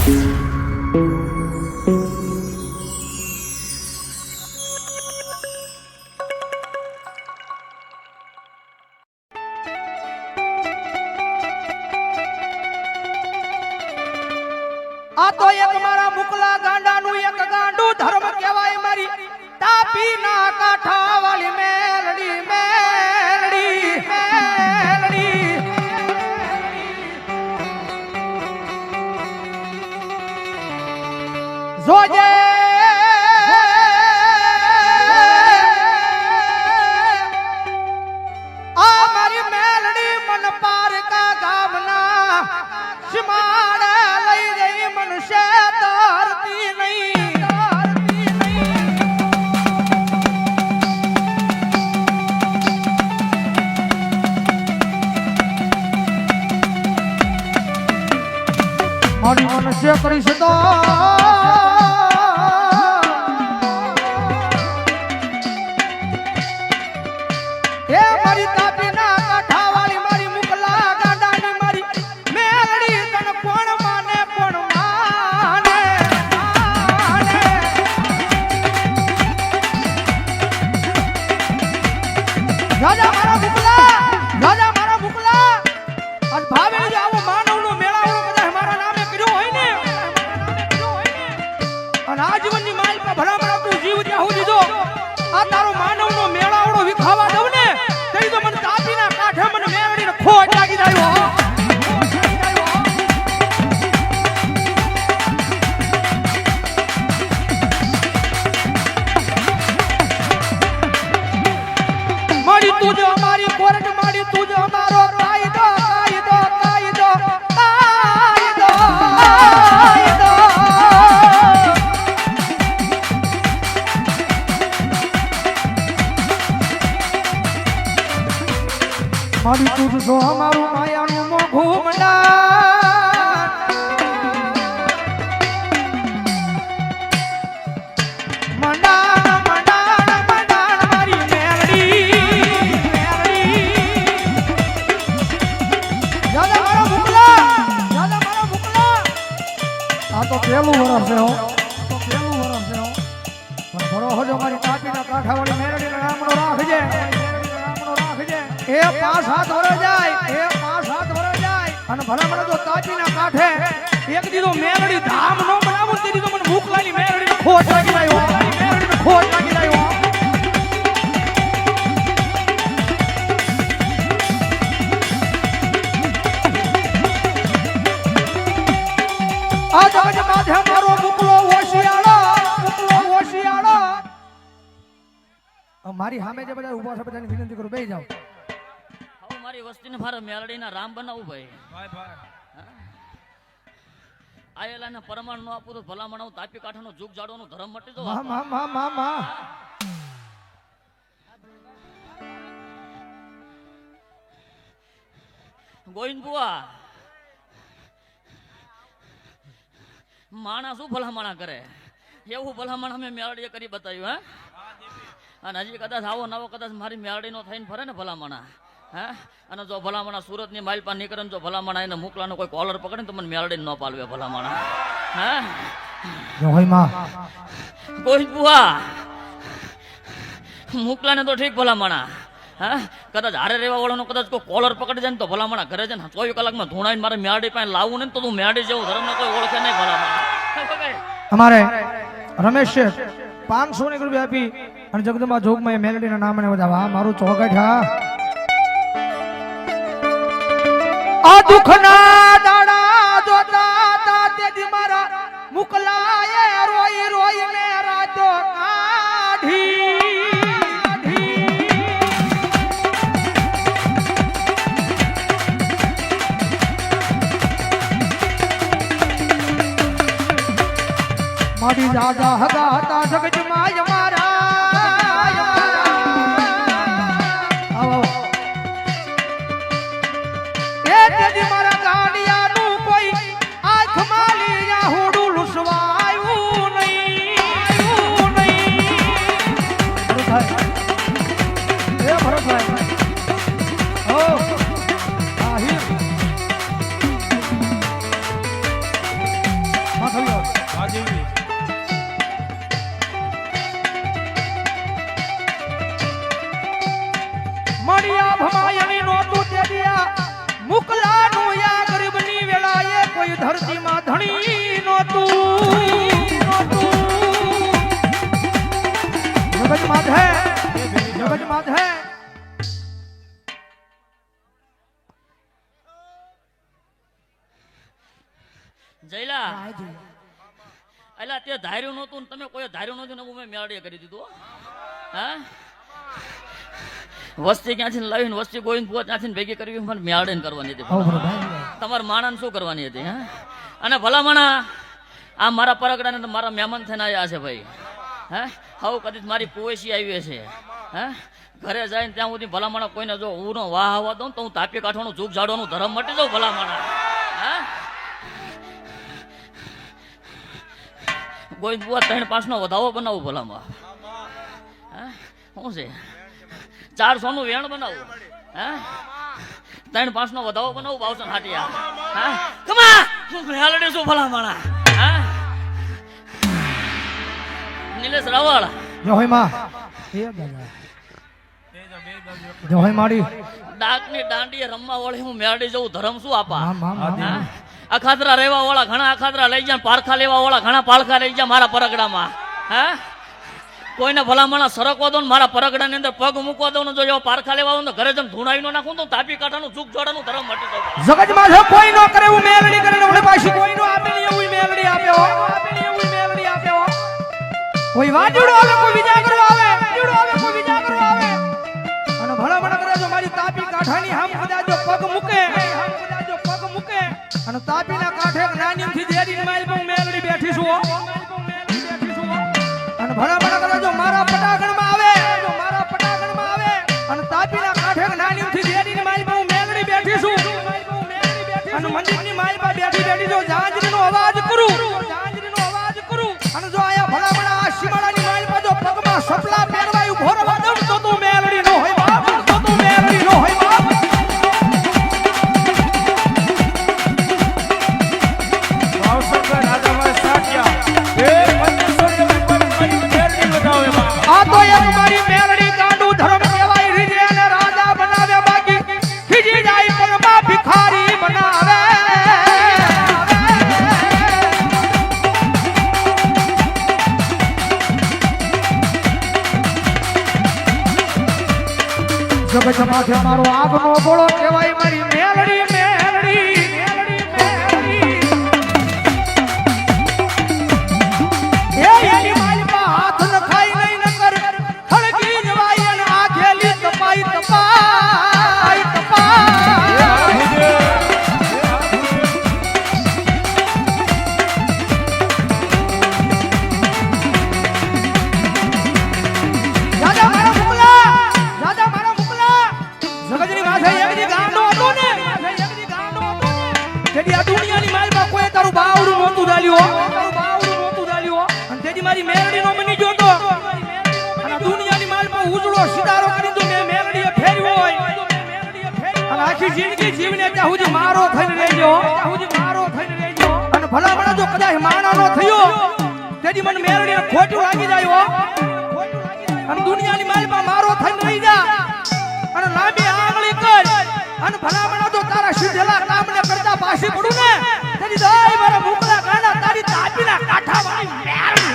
આ તો એક મારા મુકલા ગાંડાનું એક ગાંડું ધર્મ કહેવાય મારી તાપીના કાંઠા વાળી મેલડી મેલડી મેલડી જોજે આ મારી મેલડી મન પારકા ગામના સીમાડે લઈ જઈ મનુષ્ય તરતી નહીં મારી મનુષ્ય કરીશ તો એ મારી તાપીના કાંઠા વાળી મારી મુકલા ગાંડાની મારી મેલડી તન કોણ માને કોણ માને રાજા મારા મુકલા અને ભાવે જો આવો માનવનો મેળાવડો કદાચ મારા નામે કર્યો હોય ને અને આજીવનની માલ પર ભલામણા તું જીવ ત્યાં હું દીધો આ તારો માનવનો મેળાવડો વિખાવા દઉં ને તઈ તો મને તાપીના કાંઠે મને મેળડીને ખોટ લાગી જાય હો મારી તું જો અમારી કોરટ મારી તું જો અમારો કાયદો કાયદો કાયદો કાયદો કાયદો મારી તું જો અમારું માયાનું મોઘું મંડાણ મંડાણ મંડાણ મંડાણ મારી મેલડી દાદા મારા મુકલા આ તો પેલું વરસ છે હો પણ ભરો હોજો મારી તાપીના કાંઠાવાળી મેલડીના નામનો રાખજે એ 5-7 વર્ષ જાય અને ભલા મને જો તાપીના કાંઠે એક દીધો મેલડી ધામ નો બનાવું તે દીધો મને ભૂખ લાગી મેલડી ખોટ લાગી જાય આ જગત માથે મારો મુકલો ઓશિયાળો મારી સામે જે બધા ઊભા છે બધાની વિનંતી કરું બેસી જાઓ મારી વસ્તીને મારા મેલડીના રામ બનાવું ભાઈ આયેલાને પરમાણ નો આપું તો ભલા મણાવું તાપી કાંઠાનો જુગ જાડવાનો ધર્મ મટી દો ગોવિંદ બુઆ માણા શું ભલામણા કરે એવું ભલામણ અમે મેલડીએ કરી બતાવ્યું હે અને હજી કદાચ આવો નવો કદાચ મારી મેલડીનો થઈને ફરે ને ભલામણા હે અને જો ભલામણા સુરતની માઇલ પર નીકળે ને જો ભલામણા એને મોકલાનો કોઈ કોલર પકડે ને તો મને મેલડીને ન પાલવે ભલામણા હે કોઈ બુઆ મોકલાને તો ઠીક ભલામણા હા કદાચ હારે રહેવા વાળાનો કદાચ કોઈ કોલર પકડી જાય ને તો ભલામણા ઘરે છે ને 24 કલાકમાં ધોણાઈને મારે મેલડી પાસે લાવવું ને તો તું મેલડી જેવું ધર્મ કોઈ ઓળખે નહીં ભલામણા અમારે રમેશ 500 રૂપિયા આપી અને જગદંબા જોગમાં મેલડીના નામને વધાવા મારું ચોકટ હા આ દુખના દાડા જોતા તા તેદી મારા મુકલાએ રોઈ રોઈ મે રાતો કાઢી મારી દાદા હગા હતા જગજમાં મારા મારા ગાડિયાનું કોઈ આંખમાં લીયા હોડું લુસવાયું નહીં ભરતભાઈ ઓ આહિર મારી ધરતીમાં ધણી નહોતું જગત માધે જગત માધે જયલા અલા તે ધાર્યું નહોતું ને તમે કોઈ ધાર્યું નહોતું ને મેં મેળડીએ કરી દીધું હા વસ્તી ક્યાંથી લાવીને વસ્તી ગોવિંદ ભુવા ત્યાંથી ભેગી કરવી મને મેળડે કરવાની હતી તમારા માણસ શું કરવાની હતી હા અને ભલા માણા આ મારા પરગડાને મારા મહેમાન થઈને આવ્યા છે ભાઈ હા હવે કદી મારી પોએસી આવી છે હા ઘરે જાય ત્યાં સુધી ભલા માણા કોઈને જો હું વાહ આવવા દઉં તો હું તાપી કાઠવાનું જૂક ઝાડવાનું ધરમ મટી જાઉં ભલા માણા હા ગોવિંદ ભુવા 3-5 નો વધાવો બનાવું ભલામાં હા શું છે 400 નું વેણ બનાવું હા 3-5 નો વધાવો બનાવું બાવસન હાટિયા હા કમા મેલડી શું ભલા માણા હા નિલેશ રાવળ જોહી માં જોહી માડી ડાકની દાંડીએ રમવા વાળી હું મેલડી જવું ધરમ શું આપા અખાતરા રહેવા વાળા ઘણા અખાતરા લઈ જાય પારખા લેવા વાળા ઘણા પારખા લઈ જાય મારા પરગડામાં હા કોઈને ભલામણા સરકવા દો ને મારા પરગડાની અંદર પગ મૂકવા દો ને જો એવો પારખા લેવા તો ઘરે જમ ધૂણાવી નો નાખું તો તાપી કાંઠાનું જૂક જોડાનું ધરમ મટી જાય જગતમાં જો કોઈ નો કરે એવું મેલડી કરીને ઓલે પાછી કોઈ નો આપે નહીં એવું મેલડી આપ્યો આપે નહીં એવું મેલડી આપ્યો કોઈ વાજુડો આવે કોઈ વિજાગરો આવે વાજુડો આવે કોઈ વિજાગરો આવે અને ભલામણા કરે જો મારી તાપી કાંઠાની હામ કદાચ જો પગ મૂકે હામ કદાચ જો પગ મૂકે અને તાપીના કાંઠે એક નાનીમથી દેરીને મારી પર મેલડી બેઠી છું અને ભલામણા કરે જો મારા પટાગણમાં આવે જો મારા પટાગણમાં આવે અને તાપીના કાંઠે એક નાનીમથી દેરીને મારી પર મેલડી બેઠી છું અને મંદિરની મારી પર બેઠી બેઠી જો જાંજરીનો અવાજ કરું અને જો આયા ભલામણા આ શિમાળાની મારી પર જો પગમાં સપલા પહેરવાય ઉભો રહેવા દઉં તો તું મેલડી નો હોય બાપ તો તું મેલડી નો હોય બાપ આ તો એક મારી મેલડી ગાંડુ ધર્મ કહેવાય રીજે અને રાજા બનાવે બાકી ખીજી જાય પગમાં ભિખારી બનાવે જગત માથે મારો આગનો ગોળો કહેવાય મારી મેલડી એની માલમાં હાથ નખાય નહીં નકર હળગી જવાય અને આખેલી તપાઈ દાદા મારા મુકલા જગતની માથે એકની ગાંડો હતો ને તેડી આ દુનિયાની માલમાં કોઈ તારું બાવડું નહોતું ડાલ્યો અને તેડી મારી મેલડી નો બની ગયો તો અને દુનિયાની માલમાં ઉજળો સિતારો કરી દો મે મેલડીએ ફેર્યો હોય અને આખી જિંદગી જીવને ત્યાં સુધી મારો થઈને રહેજો અને ભલામણા જો કદાચ માણાનો થયો તેડી મને મેલડીને ખોટું લાગી જાય હો અને દુનિયાની માલમાં મારો થઈને રહી જા અને લાંબી આંગળી કર અને ભલામણા જો તારા સીધેલા કામને કરતા પાછી પડું ને તેની દઈ મારા મુકલા ગાડા તારી તાપીના કાંઠાવાળી મેલડી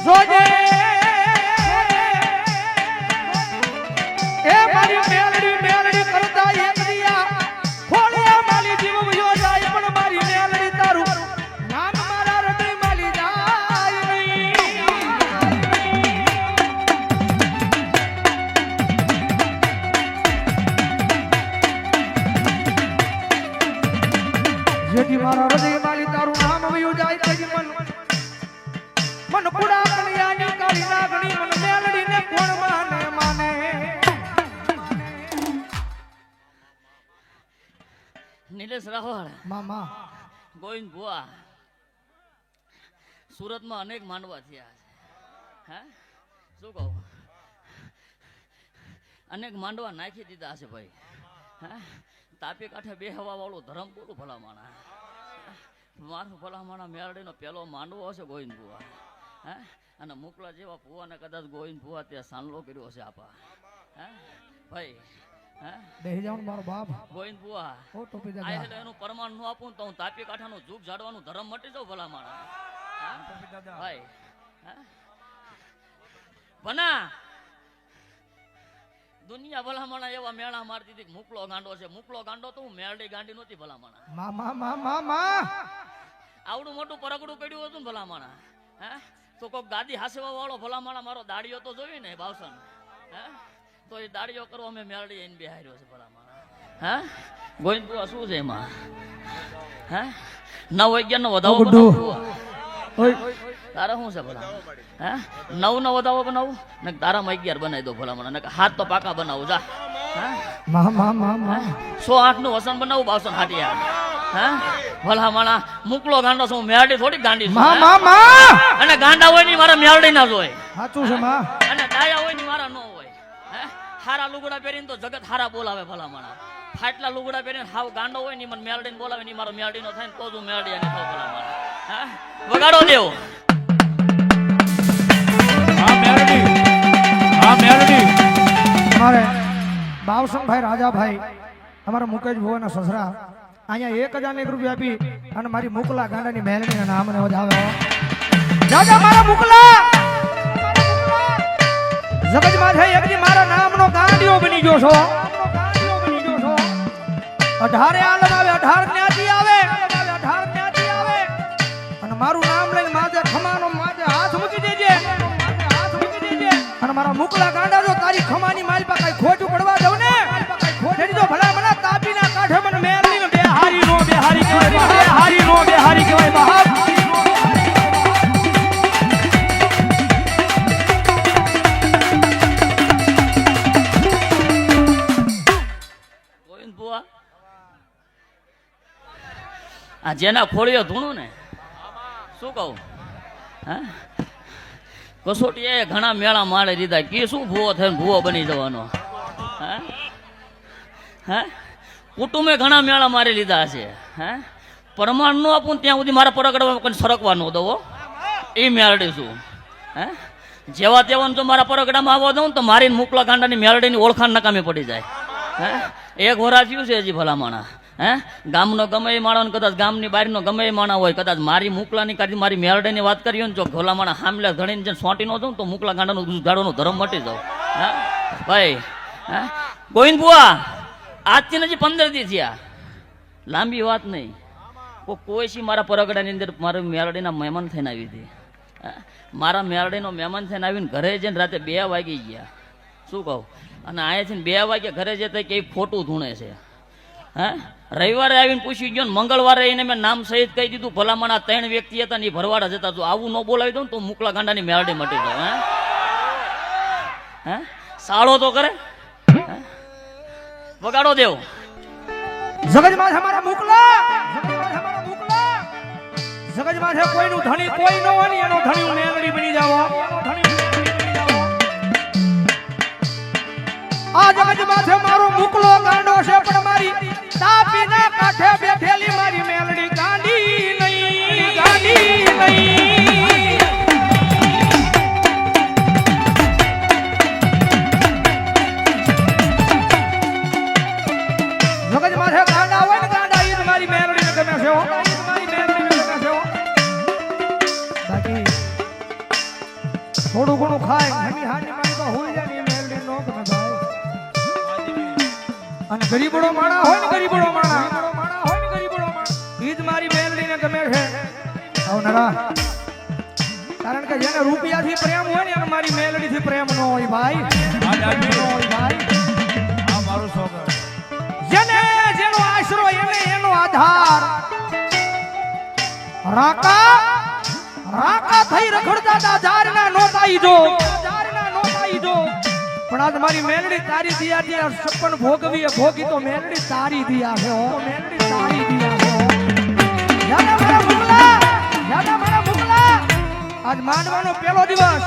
જોજે એ મારી મેલડી કરતા એક દિયા ખોળે માલી જીવ વયો જાય પણ મારી મેલડી તારું નામ મારા હૃદય માલી જાય નહીં જેથી મારા હૃદય માલી તારું નામ વયો જાય તેજી મન કુડા કલ્યાણી કાળી નાગણી મન મેલડી ને કોણ માને નિલેશ રાવળ મામા ગોવિંદ ભુવા સુરતમાં અનેક માંડવા થયા છે હે શું કહું અનેક માંડવા નાખી દીધા છે ભાઈ હે તાપી કાંઠે બે હવા વાળું ધરમ બોલું ભલામણા મારું ભલામણા મેરડીનો પહેલો માંડવો હશે ગોવિંદ ભુવા હે અને મુકલા જેવા ભુવાને કદાચ ગોવિંદ ભુવા ત્યાં સાંડલો કર્યો છે આપા હે ભાઈ હે બેહી જાવ ને મારો બાપ ગોવિંદ ભુવા ઓ ટોપી આ દાદા એટલે એનું પ્રમાણ નું આપું ને તો હું તાપી કાંઠાનું જુગ ઝાડવાનું ધર્મ મટી જાઉં ભલા માણા ટોપી દાદા ભાઈ હે બના દુનિયા ભલામણા એવા મેળા મારતી હતી મુકલો ગાંડો છે મુકલો ગાંડો તો હું મેળડી ગાંડી નહોતી ભલામણા માં આવડું મોટું પરગડું પડ્યું હતું ને ભલામણા હે તો કોક ગાદી હાસવા વાળો ભલામણા મારો દાડીઓ તો જોઈ ને બાવસન હે તો એ દાડીઓ કરવા અમે મેળડી એને બેહાર્યો છે ભલામણા હે ગોવિંદ બુઆ શું છે એમાં હે 9 11 નો વધાવો બનાવો તારા શું છે ભલા હે 9 નો વધાવો બનાવું ને તારામાં 11 બનાવી દો ભલામણા ને હાથ તો પાકા બનાવું જા હે 108 નું વસન બનાવું 52 હાટિયા હે ભલામણા મુકલો ગાંડો છું મેરડી થોડી ગાંડી છું અને ગાંડા હોય ની મારા મેરડી ના જોય સાચું છે માં અને ડાયા હોય ની મારા ન હોય હે હારા લુગડા પહેરીને તો જગત હારા બોલાવે ભલામણા ફાટલા લુગડા પહેરીને હાવ ગાંડો હોય ની મને મેરડીને બોલાવે ની મારો મેરડી નો થાય ને તો જ હું મેરડી અને થાવ ભલામણા હે વગાડો દેવ હા મેરડી અમારે બાવસનભાઈ રાજાભાઈ અમારા મુકેશ ભુવાના સસરા અહીંયા 1000 રૂપિયા આપી અને મારી મુકલા ગાંડાની મેલડીના નામને વધાવે રાજા મારા મુકલા જગતમાં છે એકદી મારા નામનો ગાંડિયો બની ગયો છો 18 આલમ આવે 18 જ્ઞાતિ આવે 18 જ્ઞાતિ આવે અને મારું નામ લઈને માજે ખમાનો માજે હાથ મૂકી દેજે અને મારા મુકલા ગાંડા જો તારી ખમાની માલ પર કઈ ખોટું પડવા દઉં ને ખોટી તો ભલા મને તાપીના કાંઠે મને મેરડીને બેહારી નો બેહારી કહેવાય બેહારી નો બેહારી કહેવાય બાપ ગોવિંદ ભુવા આ જેના ખોળિયો ધૂણું ને શું કહું હે કસોટીએ ઘણા મેળા મારી દીધા કે શું ભૂવો થઈને ભૂવો બની જવાનો હે હે કુટુંબે ઘણા મેળા મારી લીધા છે હે પ્રમાણ નું આપું ત્યાં સુધી મારા પરગડવા કોઈ સરકવા ન દો એ મેળડી છું હે જેવા તેવા જો મારા પરગડામાં આવવા દઉં તો મારી મુકલા ગાંડાની મેળડીની ઓળખાણ નકામી પડી જાય હે એક વરા થયું છે હજી ભલામણા હે ગામનો ગમે એ માણસ કદાચ ગામની બહારનો ગમે એ માણસ હોય કદાચ મારી મુકલાની કાઢી મારી મેરડીની વાત કરી ને જો ભલામણા હામલે ધણીને જેને સોંટી નો દઉં તો મુકલા ગાંડાનું ગાડોનું ધર્મ મટી જાવ હે ભાઈ હે ગોવિંદ બુઆ આજથી નજી 15 દી થયા લાંબી વાત નહીં કોઈ સી મારા પરગડાની અંદર મારા મેરડીના મહેમાન થઈને આવી હતી મારા મેરડીનો મહેમાન થઈને આવીને ઘરે જઈને રાતે 2 વાગી ગયા શું કહું અને અહીંયાથી 2 વાગે ઘરે જતા કે ખોટું ધૂણે છે હે રવિવારે આવીને પૂછી ગયો ને મંગળવારે એને મેં નામ સહિત કહી દીધું ભલામણા 3 વ્યક્તિ હતા ને ભરવાડા જતા જો આવું ન બોલાવી દઉં તો મુકલા ગાંડાની મેરડી મટી જાય હે સાળો તો કરે વગાડો દેવ જગતમાં અમારા મુકલા જગતમાં છે કોઈનું ધણી કોઈ ન હોય એનો ધણી મેલડી બની જાવો આ જગતમાં છે મારો મુકલો ગાંડો છે પણ મારી તાપીના કાંઠે બેઠેલી મારી મેલડી ગાંડી નહીં ગાંડી નહીં જગતમાં છે ગાંડા હોય ને ગાંડા ઈ મારી મેલડીને ગમે છે હો મારી મેલડીને ગમે છે હો બાકી થોડું ઘણું ખાય ઘણી હાની મારી તો હોઈ જાય ને મેલડી નો ગમે ભાઈ અને ગરીબડો માણા હોય ને ગરીબડો માણા હોય ને ગરીબડો માણા ઈ જ મારી મેલડીને ગમે છે આવનારા કારણ કે જેને રૂપિયાથી પ્રેમ હોય ને એને મારી મેલડીથી પ્રેમ ન હોય ભાઈ આ મારું સોગર જેને જેનો આશરો એને એનો આધાર રાકા થઈ રખડતા તા જારના નોતાઈ જો પણ આજ મારી મેલડી તારી દિયા દિયા સપન ભોગવી ભોગી તો મેલડી તારી દિયા છે હો મેલડી તારી દિયા છે હો યાદા મારા મુકલા આજ માંડવાનો પહેલો દિવસ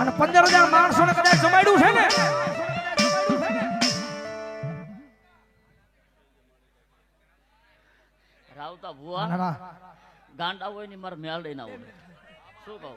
અને 15,000 માણસોને કદાચ જમાડ્યું છે ને રાવતા ભુવા ગાંડા હોય ને મારે મેલડી ના હોય શું કહું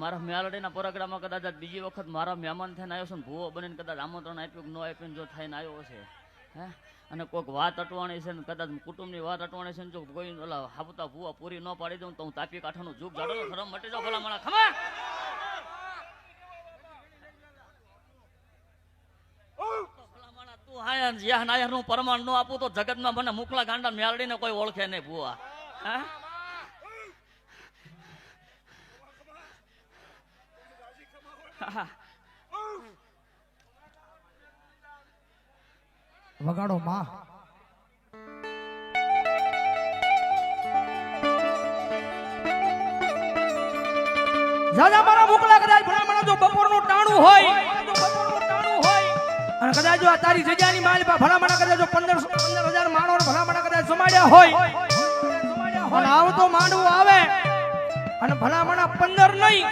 મારા મેલડીના પ્રોગ્રામમાં કદાચ આજ બીજી વખત મારા મહેમાન થઈને આવ્યો છે ને ભૂવો બનીને કદાચ આમંત્રણ આપ્યું કે ન આપ્યું ને જો થઈને આવ્યો હશે હે અને કોઈક વાત અટવાણી છે ને કદાચ કુટુંબની વાત અટવાણી છે ને જો કોઈ ઓલા હાપતા ભૂવા પૂરી ન પાડી દઉં તો હું તાપી કાંઠાનું જુગ જાડો શરમ મટી જાવ ભલા માણા ખમા તું હાયા જ્યાં નાયર નું પ્રમાણ ન આપું તો જગતમાં મને મુકલા ગાંડા મેલડીને કોઈ ઓળખે નહીં ભૂવા હે વગાડો માં જાજા મારા મુકલા કદાચ ભલામણા જો બપોરનું ટાણું હોય અને કદાચ જો આ તારી જગ્યાની માલપા ભલામણા કદાચ જો 15,000 માણસો ભલામણા કદાચ સમાડ્યા હોય અને આવ તો માંડવું આવે અને ભલામણા 15 નહીં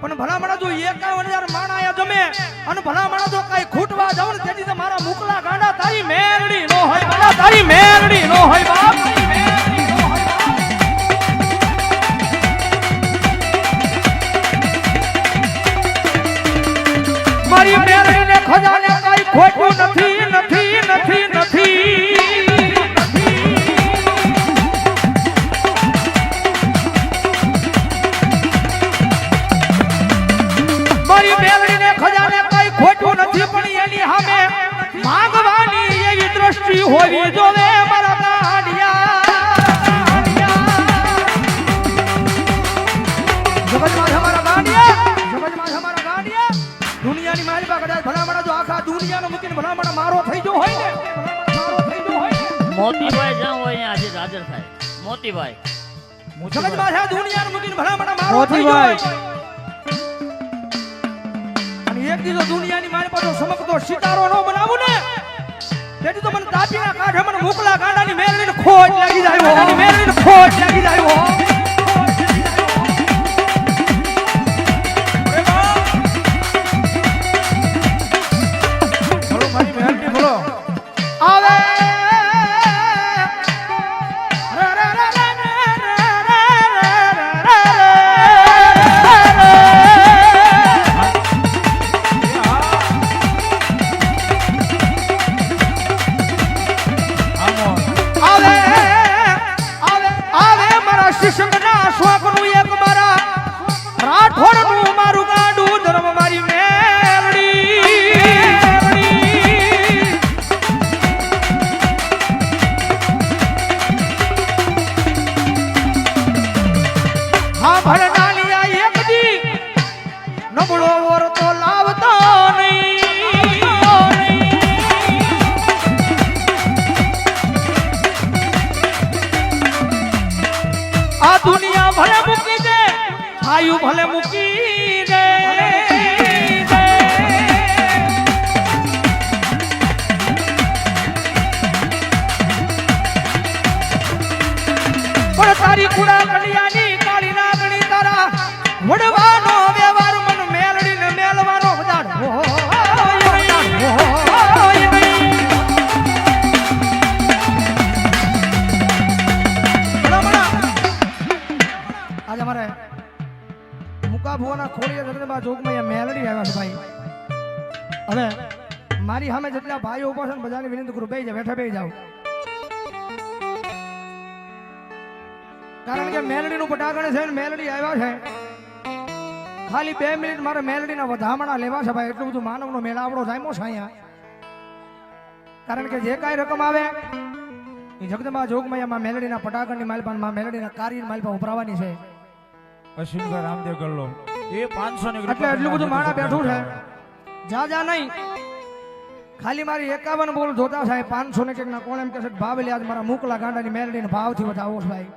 પણ ભલામણા જો 51,000 માણાયા જમે અને ભલામણા જો કઈ ખૂટવા જાવ ને તેથી તો મારા મુકલા ગાંડા તારી મેરડી નો હોય બાપા તારી મેરડી નો હોય બાપ મારી મેરડીને ખજાને કઈ ખોટું નથી નથી નથી નથી મારી મેલડીને ખજાને કઈ ખોટું નથી પણ એની સામે માંગવાની એવી દ્રષ્ટિ હોવી જોવે મારા ગાંડિયા જગતમાં અમારા ગાંડિયા દુનિયાની માલિકા કદાચ ભલામણા જો આખા દુનિયાનો મૂકીને ભલામણા મારો થઈ ગયો હોય ને મોતીભાઈ જ્યાં હોય અહીંયા આજે હાજર થાય મોતીભાઈ જગતમાં આ દુનિયાનો મૂકીને ભલામણા મારો થઈ ગયો હોય એક દીધો દુનિયાની મારી પાસે સમકતો સિતારો નો બનાવું ને તેથી તો મને તાપીના કાંઠે મને મુકલા ગાંડાની મેરડીને ખોટ લાગી જાય હો મેરડીને ખોટ લાગી જાય હો બોલો મારી મેલડી બોલો આવે ભલે મૂકી દે પણ તારી કુડા કડિયાની કાળી નાગણી તારા વડવાનો વ્યવહાર મન મેલડીને મેલવાનો વધારો આજે અમારે ભુવાના ખોળીએ જગદંબા ચોકમાં મેલડી આવ્યા છે ભાઈ હવે મારી સામે જેટલા ભાઈઓ ઉભા છે ને બધાની વિનંતી કરું બેસી જાવ બેઠા બેસી જાવ કારણ કે મેલડીનું પટાકણ છે ને મેલડી આવ્યા છે ખાલી 2 મિનિટ મારે મેલડીના વધામણા લેવા છે ભાઈ એટલું બધું માનવનો મેળાવડો જામ્યો છે અહીંયા કારણ કે જે કાંઈ રકમ આવે એ જગદંબા જોગમાં મેલડીના પટાકણની માલપાનમાં મેલડીના કાર્યની માલપા ઉભરાવાની છે અશ્વિનભાઈ રામદેવ ગલ્લો એ 500 ની એટલે એટલું બધું માણા બેઠું છે જા નહીં ખાલી મારી 51 બોલ જોતા સાહેબ 500 ને કંઈક ના કોણ એમ કે છે ભાવ લે આજ મારા મુકલા ગાંડાની મેલડીને ભાવથી વધાવો છે ભાઈ